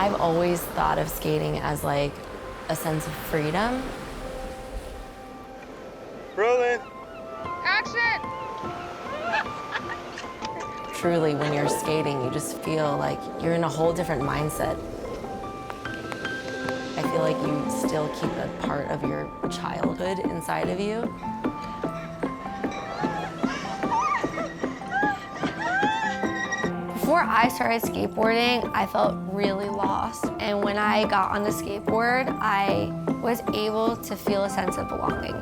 I've always thought of skating as like a sense of freedom. Rolling. Action! Truly, when you're skating, you just feel like you're in a whole different mindset. I feel like you still keep a part of your childhood inside of you. Before I started skateboarding, I felt really lost. And when I got on the skateboard, I was able to feel a sense of belonging.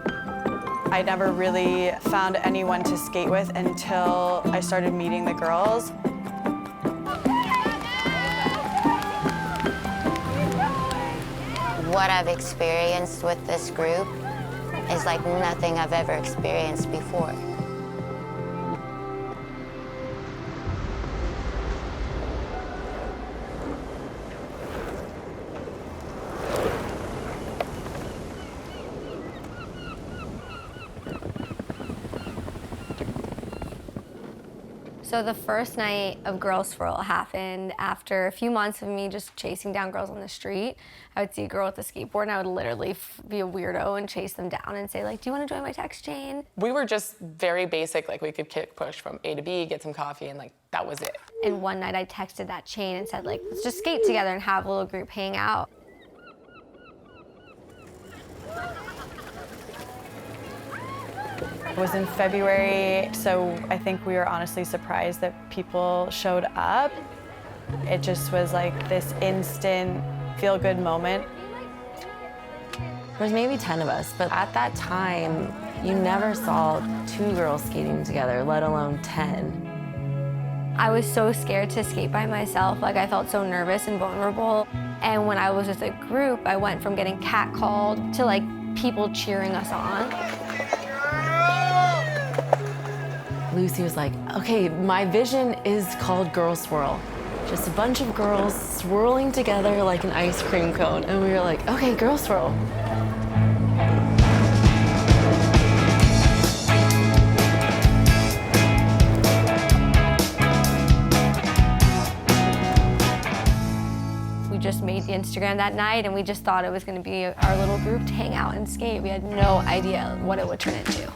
I never really found anyone to skate with until I started meeting the girls. What I've experienced with this group is like nothing I've ever experienced before. So the first night of Grlswirl happened after a few months of me just chasing down girls on the street. I would see a girl with a skateboard and I would literally be a weirdo and chase them down and say like, do you want to join my text chain? We were just very basic, like we could kick push from A to B, get some coffee, and like that was it. And one night I texted that chain and said like, let's just skate together and have a little group hang out. It was in February, so I think we were honestly surprised that people showed up. It just was like this instant feel-good moment. There was maybe 10 of us, but at that time, you never saw 2 girls skating together, let alone 10. I was so scared to skate by myself, like I felt so nervous and vulnerable. And when I was with a group, I went from getting catcalled to like people cheering us on. Lucy was like, okay, my vision is called Grlswirl. Just a bunch of girls swirling together like an ice cream cone. And we were like, okay, Grlswirl. We just made the Instagram that night and we just thought it was gonna be our little group to hang out and skate. We had no idea what it would turn into.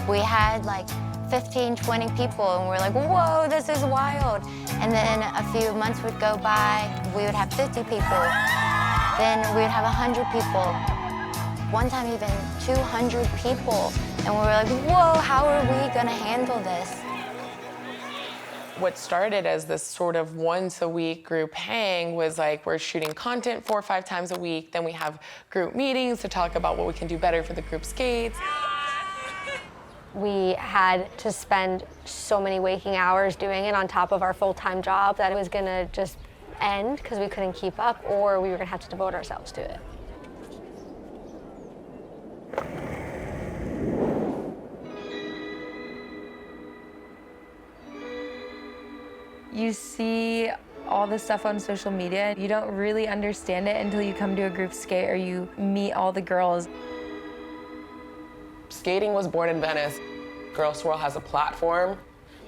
We had like 15, 20 people, and we're like, whoa, this is wild. And then a few months would go by, we would have 50 people. Then we would have 100 people. One time even 200 people. And we were like, whoa, how are we gonna handle this? What started as this sort of once-a-week group hang was like we're shooting content 4 or 5 times a week. Then we have group meetings to talk about what we can do better for the group skates. We had to spend so many waking hours doing it on top of our full-time job that it was gonna just end because we couldn't keep up, or we were gonna have to devote ourselves to it. You see all this stuff on social media. You don't really understand it until you come to a group skate or you meet all the girls. Skating was born in Venice. Grlswirl has a platform.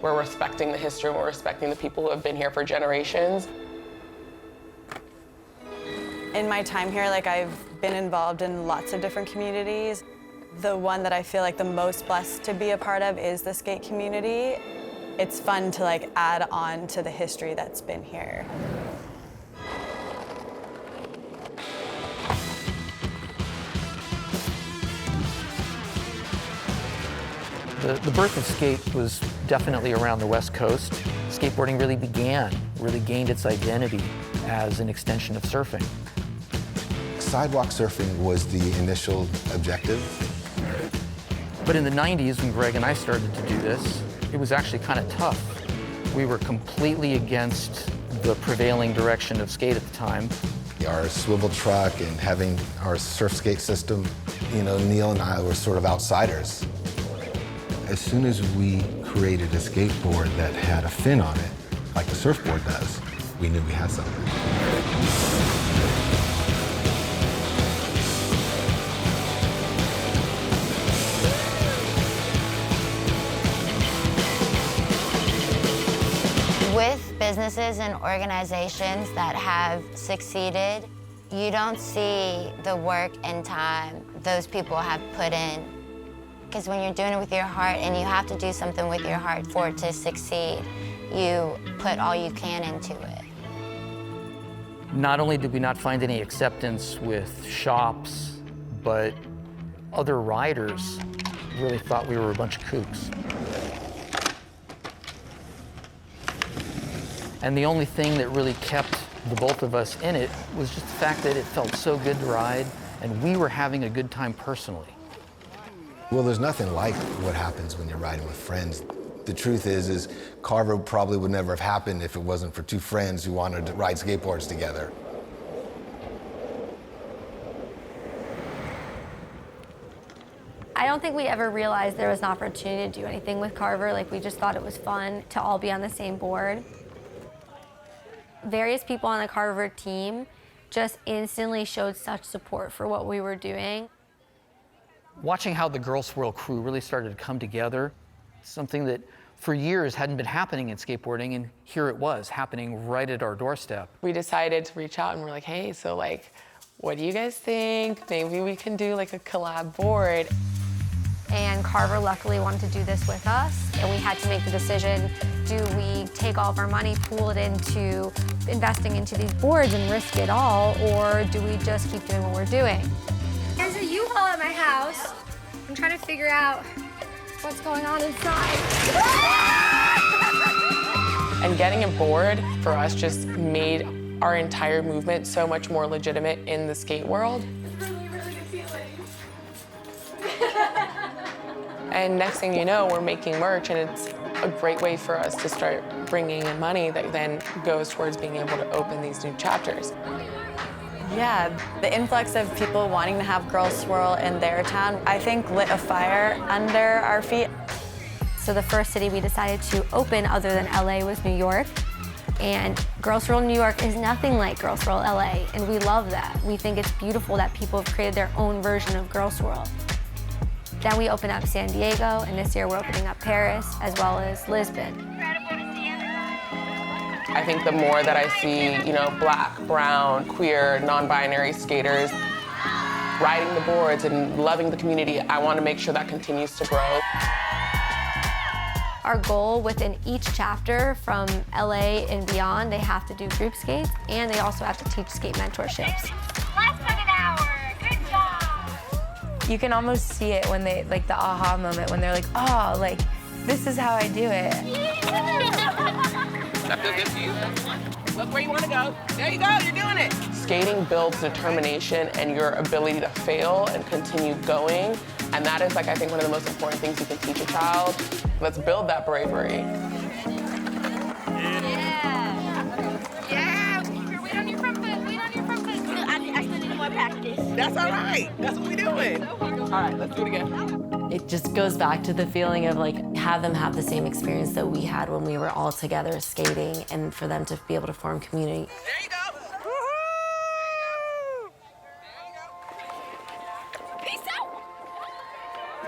We're respecting the history, we're respecting the people who have been here for generations. In my time here, like I've been involved in lots of different communities. The one that I feel like the most blessed to be a part of is the skate community. It's fun to like add on to the history that's been here. The birth of skate was definitely around the West Coast. Skateboarding really gained its identity as an extension of surfing. Sidewalk surfing was the initial objective. But in the 90s, when Greg and I started to do this, it was actually kind of tough. We were completely against the prevailing direction of skate at the time. Our swivel truck and having our surf skate system, you know, Neil and I were sort of outsiders. As soon as we created a skateboard that had a fin on it, like the surfboard does, we knew we had something. With businesses and organizations that have succeeded, you don't see the work and time those people have put in. Because when you're doing it with your heart and you have to do something with your heart for it to succeed, you put all you can into it. Not only did we not find any acceptance with shops, but other riders really thought we were a bunch of kooks. And the only thing that really kept the both of us in it was just the fact that it felt so good to ride, and we were having a good time personally. Well, there's nothing like what happens when you're riding with friends. The truth is Carver probably would never have happened if it wasn't for two friends who wanted to ride skateboards together. I don't think we ever realized there was an opportunity to do anything with Carver. Like, we just thought it was fun to all be on the same board. Various people on the Carver team just instantly showed such support for what we were doing. Watching how the Grlswirl crew really started to come together, something that for years hadn't been happening in skateboarding, and here it was happening right at our doorstep. We decided to reach out and we're like, hey, so like, what do you guys think? Maybe we can do like a collab board. And Carver luckily wanted to do this with us, and we had to make the decision, do we take all of our money, pool it into investing into these boards and risk it all, or do we just keep doing what we're doing? There's a U-Haul at my house. I'm trying to figure out what's going on inside. And getting a board for us just made our entire movement so much more legitimate in the skate world. Really, really good feeling. And next thing you know, we're making merch, and it's a great way for us to start bringing in money that then goes towards being able to open these new chapters. Yeah, the influx of people wanting to have Grlswirl in their town, I think lit a fire under our feet. So the first city we decided to open other than LA was New York. And Grlswirl New York is nothing like Grlswirl LA, and we love that. We think it's beautiful that people have created their own version of Grlswirl. Then we opened up San Diego, and this year we're opening up Paris as well as Lisbon. I think the more that I see, black, brown, queer, non-binary skaters riding the boards and loving the community, I want to make sure that continues to grow. Our goal within each chapter from LA and beyond, they have to do group skates, and they also have to teach skate mentorships. Less than an hour. Good job. You can almost see it when they, like the aha moment, when they're like, oh, like, this is how I do it. That feel good to you? Look where you want to go. There you go, you're doing it. Skating builds determination and your ability to fail and continue going. And that is, I think, one of the most important things you can teach a child. Let's build that bravery. Yeah. Wait on your front foot. Wait on your front foot. I still need more practice. That's all right. That's what we're doing. All right, let's do it again. It just goes back to the feeling of like, have them have the same experience that we had when we were all together skating, and for them to be able to form community. There you go. Peace out.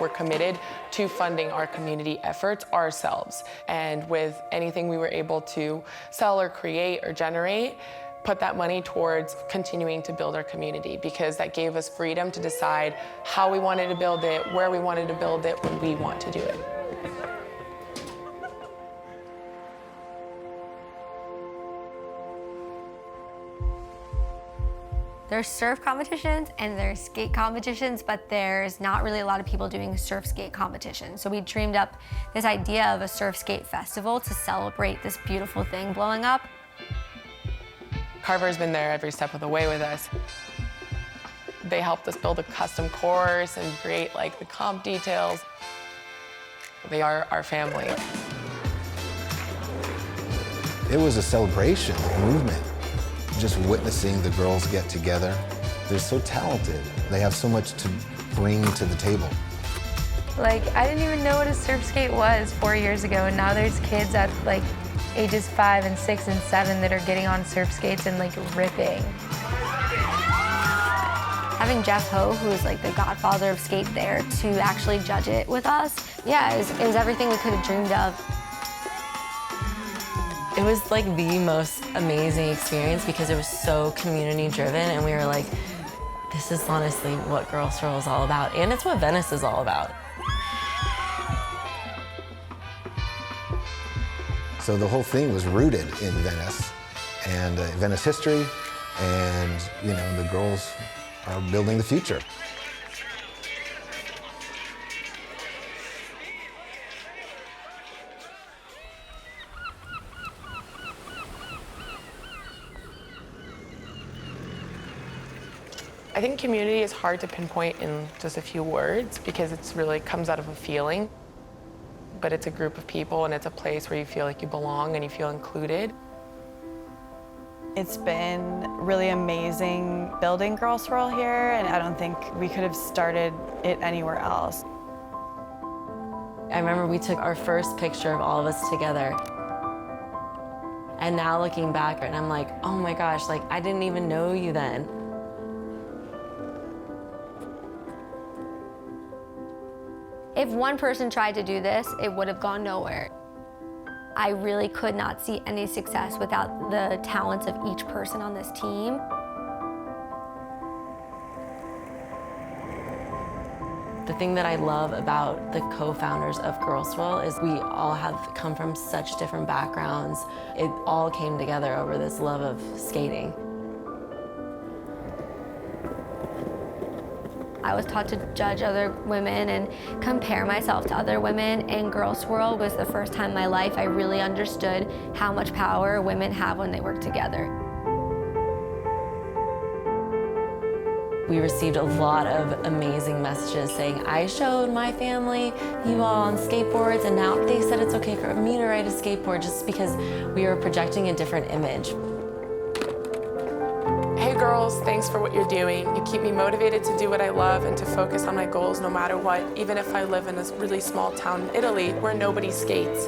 We're committed to funding our community efforts ourselves. And with anything we were able to sell or create or generate, put that money towards continuing to build our community, because that gave us freedom to decide how we wanted to build it, where we wanted to build it, when we want to do it. There's surf competitions and there's skate competitions, but there's not really a lot of people doing surf skate competitions. So we dreamed up this idea of a surf skate festival to celebrate this beautiful thing blowing up. Carver's been there every step of the way with us. They helped us build a custom course and create like the comp details. They are our family. It was a celebration, a movement. Just witnessing the girls get together. They're so talented. They have so much to bring to the table. Like, I didn't even know what a surf skate was 4 years ago, and now there's kids at like ages 5 and 6 and 7 that are getting on surf skates and like ripping. Having Jeff Ho, who is like the godfather of skate there, to actually judge it with us, yeah, it was everything we could have dreamed of. It was like the most amazing experience because it was so community driven, and we were like, this is honestly what Grlswirl is all about, and it's what Venice is all about. So the whole thing was rooted in Venice and Venice history, and the girls are building the future. I think community is hard to pinpoint in just a few words because it's really comes out of a feeling. But it's a group of people and it's a place where you feel like you belong and you feel included. It's been really amazing building Grlswirl here, and I don't think we could have started it anywhere else. I remember we took our first picture of all of us together. And now looking back, and I'm like, oh my gosh, like I didn't even know you then. If one person tried to do this, it would have gone nowhere. I really could not see any success without the talents of each person on this team. The thing that I love about the co-founders of Grlswirl is we all have come from such different backgrounds. It all came together over this love of skating. I was taught to judge other women and compare myself to other women, and Grlswirl was the first time in my life I really understood how much power women have when they work together. We received a lot of amazing messages saying, I showed my family you all on skateboards, and now they said it's okay for me to ride a skateboard just because we were projecting a different image. Hey girls, thanks for what you're doing. You keep me motivated to do what I love and to focus on my goals no matter what, even if I live in this really small town in Italy where nobody skates.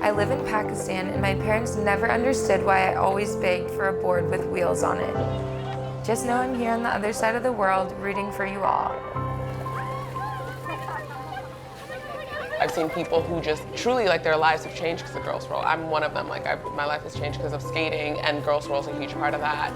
I live in Pakistan, and my parents never understood why I always begged for a board with wheels on it. Just know I'm here on the other side of the world rooting for you all. I've seen people who just truly like their lives have changed because of Grlswirl. I'm one of them. Like my life has changed because of skating, and Grlswirl is a huge part of that.